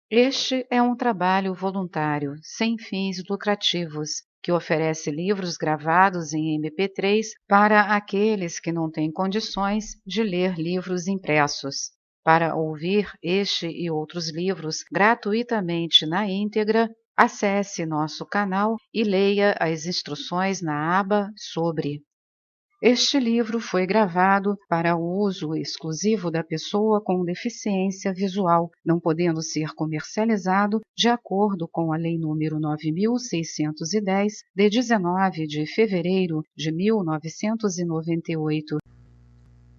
Este é um trabalho voluntário, sem fins lucrativos, que oferece livros gravados em MP3 para aqueles que não têm condições de ler livros impressos. Para ouvir este e outros livros gratuitamente na íntegra, acesse nosso canal e leia as instruções na aba Sobre. Este livro foi gravado para o uso exclusivo da pessoa com deficiência visual, não podendo ser comercializado de acordo com a Lei nº 9.610, de 19 de fevereiro de 1998.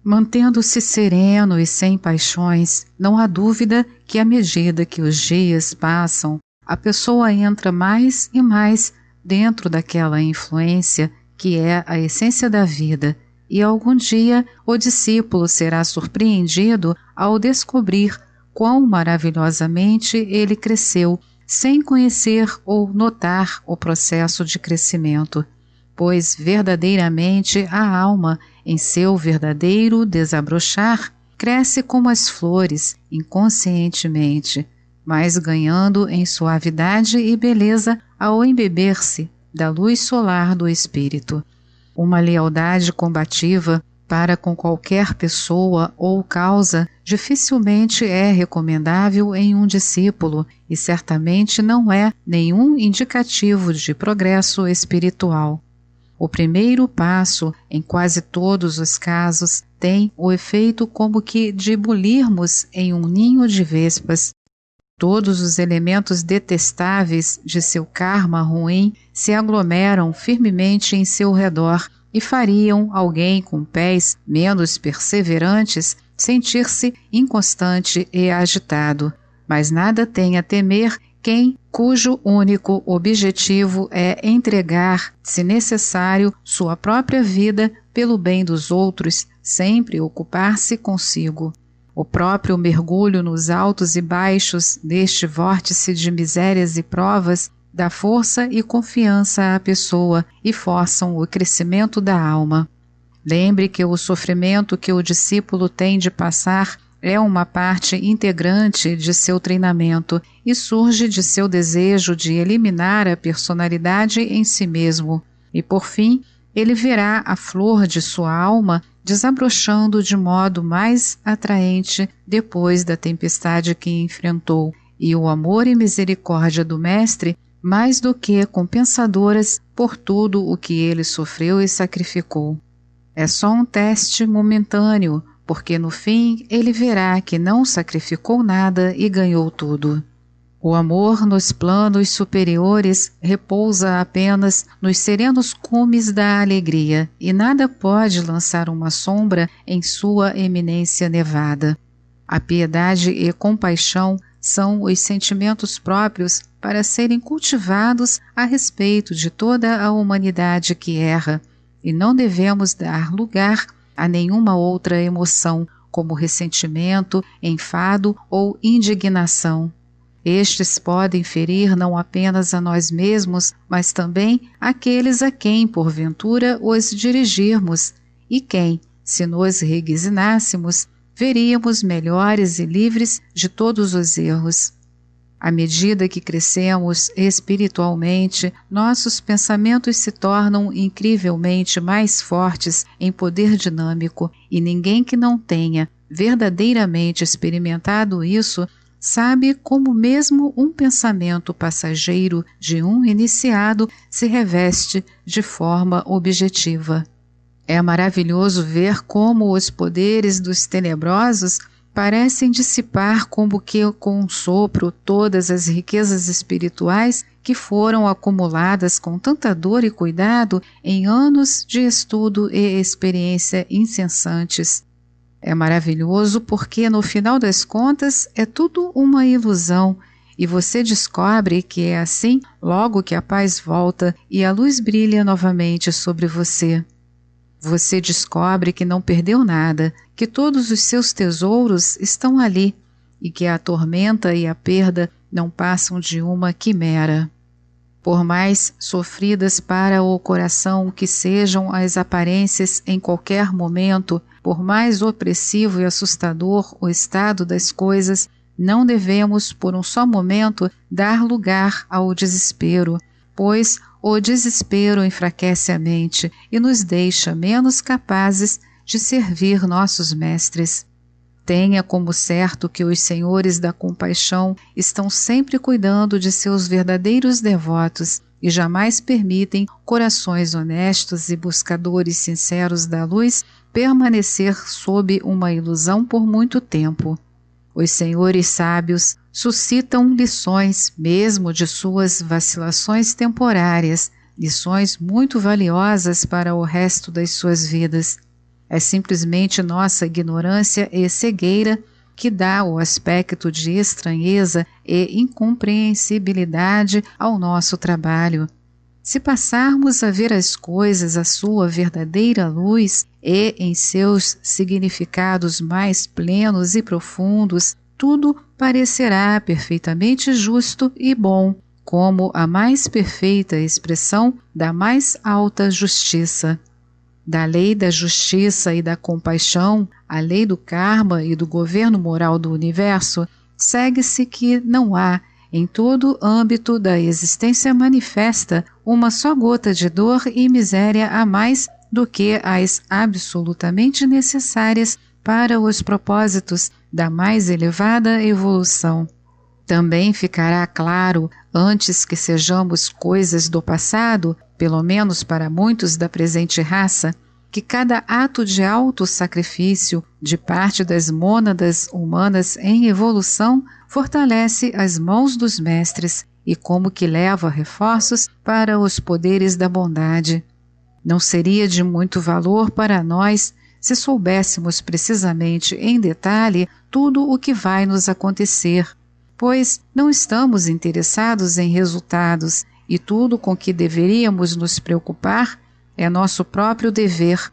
Mantendo-se sereno e sem paixões, não há dúvida que à medida que os dias passam, a pessoa entra mais e mais dentro daquela influência que é a essência da vida, e algum dia o discípulo será surpreendido ao descobrir quão maravilhosamente ele cresceu, sem conhecer ou notar o processo de crescimento, pois verdadeiramente a alma, em seu verdadeiro desabrochar, cresce como as flores, inconscientemente, mas ganhando em suavidade e beleza ao embeber-se da luz solar do Espírito. Uma lealdade combativa para com qualquer pessoa ou causa dificilmente é recomendável em um discípulo e certamente não é nenhum indicativo de progresso espiritual. O primeiro passo, em quase todos os casos, tem o efeito como que de bulirmos em um ninho de vespas. Todos os elementos detestáveis de seu karma ruim se aglomeram firmemente em seu redor e fariam alguém com pés menos perseverantes sentir-se inconstante e agitado. Mas nada tem a temer quem cujo único objetivo é entregar, se necessário, sua própria vida pelo bem dos outros, sem preocupar-se consigo. O próprio mergulho nos altos e baixos deste vórtice de misérias e provas dá força e confiança à pessoa e forçam o crescimento da alma. Lembre que o sofrimento que o discípulo tem de passar é uma parte integrante de seu treinamento e surge de seu desejo de eliminar a personalidade em si mesmo. E, por fim, ele verá a flor de sua alma desabrochando de modo mais atraente depois da tempestade que enfrentou, e o amor e misericórdia do Mestre mais do que compensadoras por tudo o que ele sofreu e sacrificou. É só um teste momentâneo, porque no fim ele verá que não sacrificou nada e ganhou tudo. O amor nos planos superiores repousa apenas nos serenos cumes da alegria, e nada pode lançar uma sombra em sua eminência nevada. A piedade e compaixão são os sentimentos próprios para serem cultivados a respeito de toda a humanidade que erra, e não devemos dar lugar a nenhuma outra emoção, como ressentimento, enfado ou indignação. Estes podem ferir não apenas a nós mesmos, mas também àqueles a quem, porventura, os dirigirmos, e quem, se nos reguzinássemos, veríamos melhores e livres de todos os erros. À medida que crescemos espiritualmente, nossos pensamentos se tornam incrivelmente mais fortes em poder dinâmico, e ninguém que não tenha verdadeiramente experimentado isso sabe como mesmo um pensamento passageiro de um iniciado se reveste de forma objetiva. É maravilhoso ver como os poderes dos tenebrosos parecem dissipar como que com um sopro todas as riquezas espirituais que foram acumuladas com tanta dor e cuidado em anos de estudo e experiência incessantes. É maravilhoso porque, no final das contas, é tudo uma ilusão, e você descobre que é assim logo que a paz volta e a luz brilha novamente sobre você. Você descobre que não perdeu nada, que todos os seus tesouros estão ali, e que a tormenta e a perda não passam de uma quimera. Por mais sofridas para o coração que sejam as aparências em qualquer momento, por mais opressivo e assustador o estado das coisas, não devemos por um só momento dar lugar ao desespero, pois o desespero enfraquece a mente e nos deixa menos capazes de servir nossos mestres. Tenha como certo que os senhores da compaixão estão sempre cuidando de seus verdadeiros devotos e jamais permitem corações honestos e buscadores sinceros da luz permanecer sob uma ilusão por muito tempo. Os senhores sábios suscitam lições mesmo de suas vacilações temporárias, lições muito valiosas para o resto das suas vidas. É simplesmente nossa ignorância e cegueira que dá o aspecto de estranheza e incompreensibilidade ao nosso trabalho. Se passarmos a ver as coisas à sua verdadeira luz e em seus significados mais plenos e profundos, tudo parecerá perfeitamente justo e bom, como a mais perfeita expressão da mais alta justiça. Da lei da justiça e da compaixão, a lei do karma e do governo moral do universo, segue-se que não há, em todo âmbito da existência manifesta, uma só gota de dor e miséria a mais do que as absolutamente necessárias para os propósitos da mais elevada evolução. Também ficará claro, antes que sejamos coisas do passado, pelo menos para muitos da presente raça, que cada ato de auto-sacrifício de parte das mônadas humanas em evolução fortalece as mãos dos mestres e como que leva reforços para os poderes da bondade. Não seria de muito valor para nós se soubéssemos precisamente em detalhe tudo o que vai nos acontecer, pois não estamos interessados em resultados e tudo com que deveríamos nos preocupar é nosso próprio dever.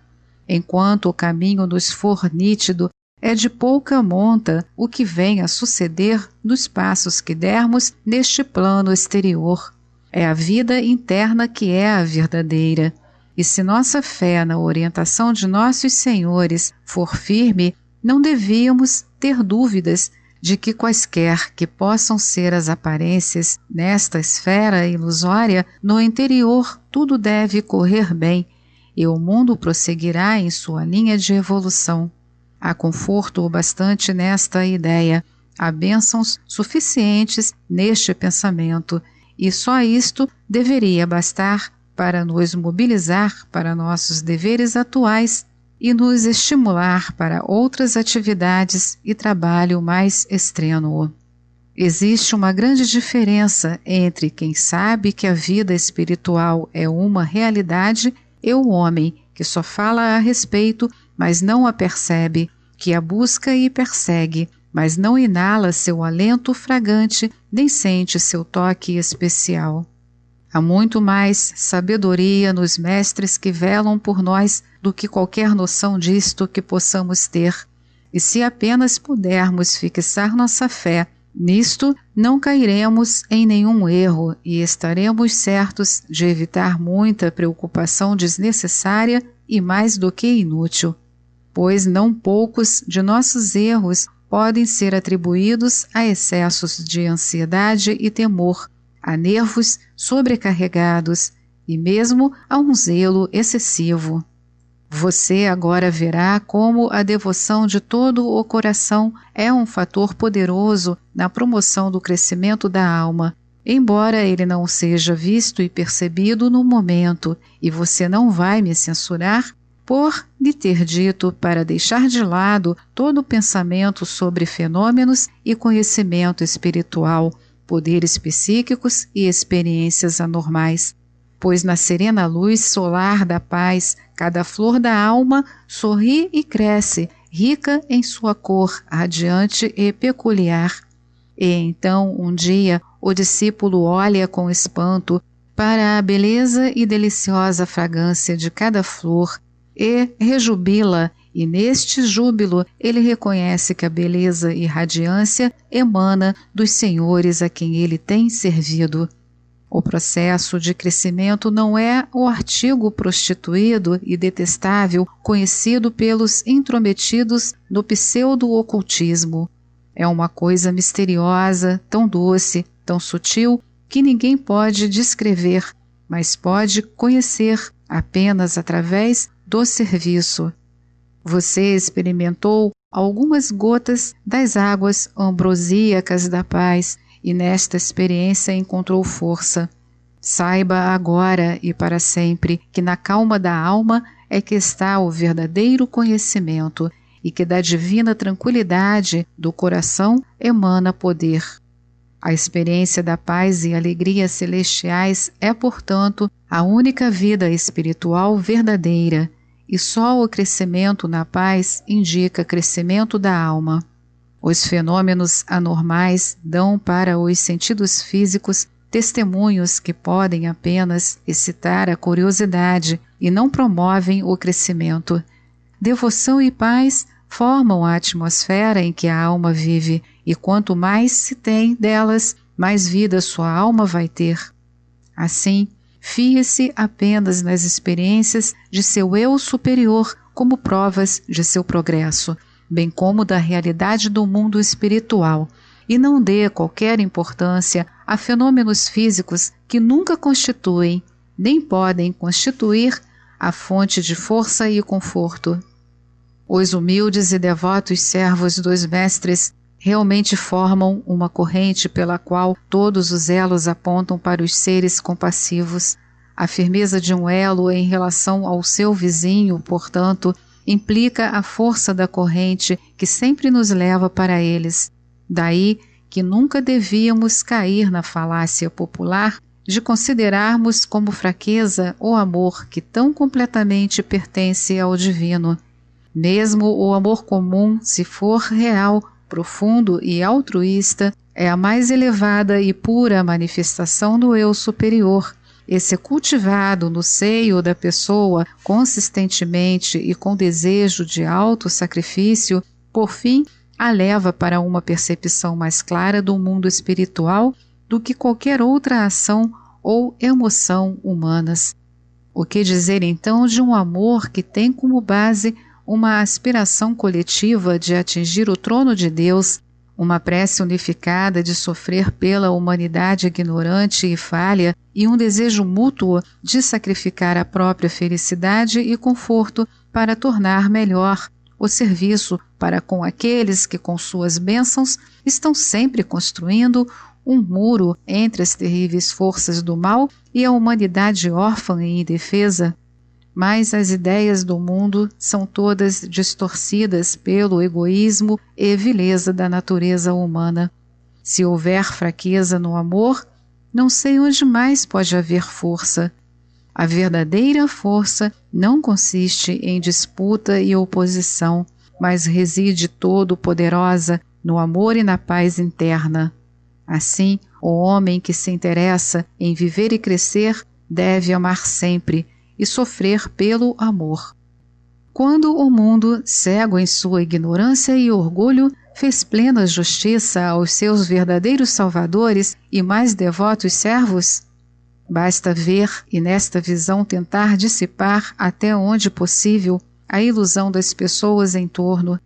Enquanto o caminho nos for nítido, é de pouca monta o que vem a suceder nos passos que dermos neste plano exterior. É a vida interna que é a verdadeira. E se nossa fé na orientação de nossos senhores for firme, não devíamos ter dúvidas de que quaisquer que possam ser as aparências nesta esfera ilusória, no interior tudo deve correr bem e o mundo prosseguirá em sua linha de evolução. Há conforto o bastante nesta ideia, há bênçãos suficientes neste pensamento, e só isto deveria bastar para nos mobilizar para nossos deveres atuais e nos estimular para outras atividades e trabalho mais estrênuo. Existe uma grande diferença entre quem sabe que a vida espiritual é uma realidade e o homem que só fala a respeito, mas não a percebe, que a busca e persegue, mas não inala seu alento fragante, nem sente seu toque especial. Há muito mais sabedoria nos mestres que velam por nós do que qualquer noção disto que possamos ter, e se apenas pudermos fixar nossa fé nisto, não cairemos em nenhum erro e estaremos certos de evitar muita preocupação desnecessária e mais do que inútil, pois não poucos de nossos erros podem ser atribuídos a excessos de ansiedade e temor, a nervos sobrecarregados e mesmo a um zelo excessivo. Você agora verá como a devoção de todo o coração é um fator poderoso na promoção do crescimento da alma, embora ele não seja visto e percebido no momento, e você não vai me censurar por lhe ter dito para deixar de lado todo o pensamento sobre fenômenos e conhecimento espiritual, poderes psíquicos e experiências anormais. Pois na serena luz solar da paz, cada flor da alma sorri e cresce, rica em sua cor, radiante e peculiar. E então, um dia, o discípulo olha com espanto para a beleza e deliciosa fragrância de cada flor e rejubila, e neste júbilo ele reconhece que a beleza e radiância emana dos senhores a quem ele tem servido. O processo de crescimento não é o artigo prostituído e detestável conhecido pelos intrometidos no pseudo-ocultismo. É uma coisa misteriosa, tão doce, tão sutil, que ninguém pode descrever, mas pode conhecer apenas através do serviço. Você experimentou algumas gotas das águas ambrosíacas da paz e nesta experiência encontrou força. Saiba agora e para sempre que na calma da alma é que está o verdadeiro conhecimento e que da divina tranquilidade do coração emana poder. A experiência da paz e alegria celestiais é, portanto, a única vida espiritual verdadeira, e só o crescimento na paz indica crescimento da alma. Os fenômenos anormais dão para os sentidos físicos testemunhos que podem apenas excitar a curiosidade e não promovem o crescimento. Devoção e paz formam a atmosfera em que a alma vive, e quanto mais se tem delas, mais vida sua alma vai ter. Assim, fie-se apenas nas experiências de seu eu superior como provas de seu progresso, bem como da realidade do mundo espiritual, e não dê qualquer importância a fenômenos físicos que nunca constituem, nem podem constituir, a fonte de força e conforto. Os humildes e devotos servos dos mestres realmente formam uma corrente pela qual todos os elos apontam para os seres compassivos. A firmeza de um elo em relação ao seu vizinho, portanto, implica a força da corrente que sempre nos leva para eles. Daí que nunca devíamos cair na falácia popular de considerarmos como fraqueza o amor que tão completamente pertence ao divino. Mesmo o amor comum, se for real, profundo e altruísta, é a mais elevada e pura manifestação do eu superior. Esse cultivado no seio da pessoa consistentemente e com desejo de auto-sacrifício, por fim, a leva para uma percepção mais clara do mundo espiritual do que qualquer outra ação ou emoção humanas. O que dizer então de um amor que tem como base uma aspiração coletiva de atingir o trono de Deus, uma prece unificada de sofrer pela humanidade ignorante e falha e um desejo mútuo de sacrificar a própria felicidade e conforto para tornar melhor o serviço para com aqueles que com suas bênçãos estão sempre construindo um muro entre as terríveis forças do mal e a humanidade órfã e indefesa. Mas as ideias do mundo são todas distorcidas pelo egoísmo e vileza da natureza humana. Se houver fraqueza no amor, não sei onde mais pode haver força. A verdadeira força não consiste em disputa e oposição, mas reside todo-poderosa no amor e na paz interna. Assim, o homem que se interessa em viver e crescer deve amar sempre e sofrer pelo amor. Quando o mundo, cego em sua ignorância e orgulho, fez plena justiça aos seus verdadeiros salvadores e mais devotos servos? Basta ver e nesta visão tentar dissipar até onde possível a ilusão das pessoas em torno,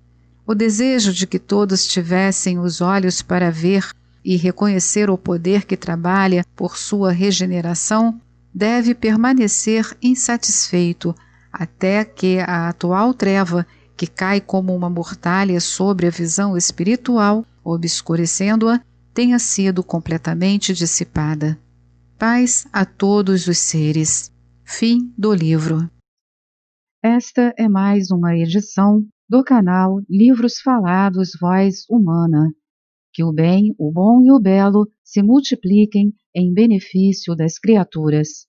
o desejo de que todos tivessem os olhos para ver e reconhecer o poder que trabalha por sua regeneração, deve permanecer insatisfeito até que a atual treva, que cai como uma mortalha sobre a visão espiritual, obscurecendo-a, tenha sido completamente dissipada. Paz a todos os seres. Fim do livro. Esta é mais uma edição do canal Livros Falados Voz Humana. Que o bem, o bom e o belo se multipliquem em benefício das criaturas.